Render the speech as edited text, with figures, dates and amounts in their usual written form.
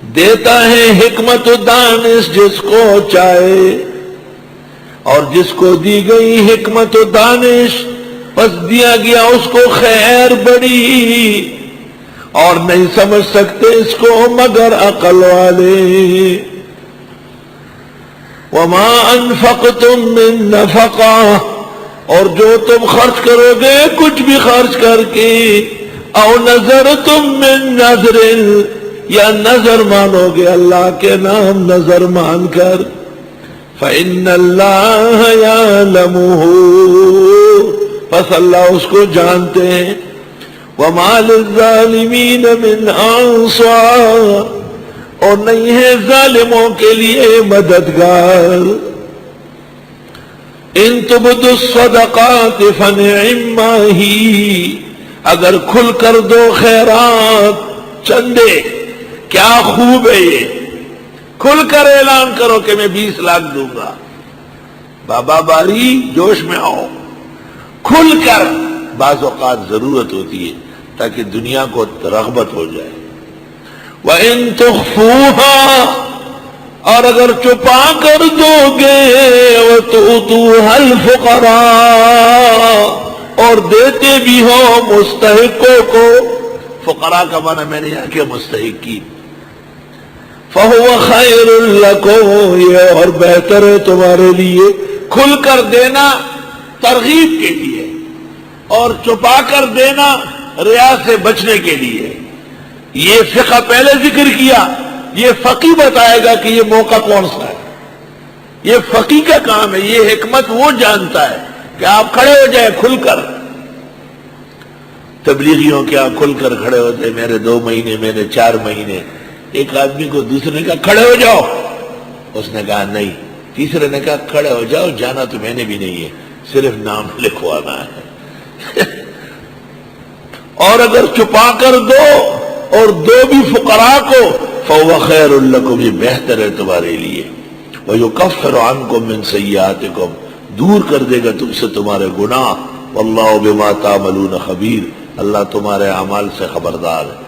دیتا ہے حکمت و دانش جس کو چاہے، اور جس کو دی گئی حکمت و دانش پس دیا گیا اس کو خیر بڑی، اور نہیں سمجھ سکتے اس کو مگر عقل والے۔ وما انفقتم من نفقہ، اور جو تم خرچ کرو گے کچھ بھی خرچ کر کے، او نذرتم من نذر، یا نظر مانو گے اللہ کے نام نظر مان کر، فإن اللہ یعلمہ، پس اللہ اس کو جانتے ہیں۔ وما للظالمین من انصار، اور نہیں ہے ظالموں کے لیے مددگار۔ ان تبدوا الصدقات فنعما ہی، اگر کھل کر دو خیرات چندے کیا خوب ہے، یہ کھل کر اعلان کرو کہ میں 20 لاکھ دوں گا، بابا باری جوش میں آؤ، کھل کر۔ بعض اوقات ضرورت ہوتی ہے تاکہ دنیا کو رغبت ہو جائے۔ وَإِن تُخْفُوهَا، اور اگر چھپا کر دو گے، وَتُؤْتُوهَا الْفُقَرَاءَ، اور دیتے بھی ہو مستحقوں کو، فقراء کا معنی میں نے یہاں کیا مستحق کی، فَهُوَ خَيْرٌ لَكُمْ، یہ اور بہتر ہے تمہارے لیے۔ کھل کر دینا ترغیب کے لیے، اور چھپا کر دینا ریا سے بچنے کے لیے۔ یہ فقہ پہلے ذکر کیا، یہ فقی بتائے گا کہ یہ موقع کون سا ہے۔ یہ فقی کا کام ہے، یہ حکمت وہ جانتا ہے کہ آپ کھڑے ہو جائیں کھل کر۔ تبلیغیوں کیا کھل کر کھڑے ہوتے، میرے 2 مہینے، میرے 4 مہینے۔ ایک آدمی کو دوسرے نے کہا کھڑے ہو جاؤ، اس نے کہا نہیں، تیسرے نے کہا کھڑے ہو جاؤ، جانا تو میں نے بھی نہیں ہے، صرف نام لکھوانا ہے۔ اور اگر چھپا کر دو اور دو بھی فقراء کو، فَهُوَ خَيْرٌ لَكُمْ، یہ بہتر ہے تمہارے لیے۔ وَيُكَفِّرُ عَنْكُم مِّن سَيِّئَاتِكُم، دور کر دے گا تم سے تمہارے گناہ۔ وَاللَّهُ بِمَا تَعْمَلُونَ خَبِيرٌ، اللہ تمہارے اعمال سے خبردار ہے۔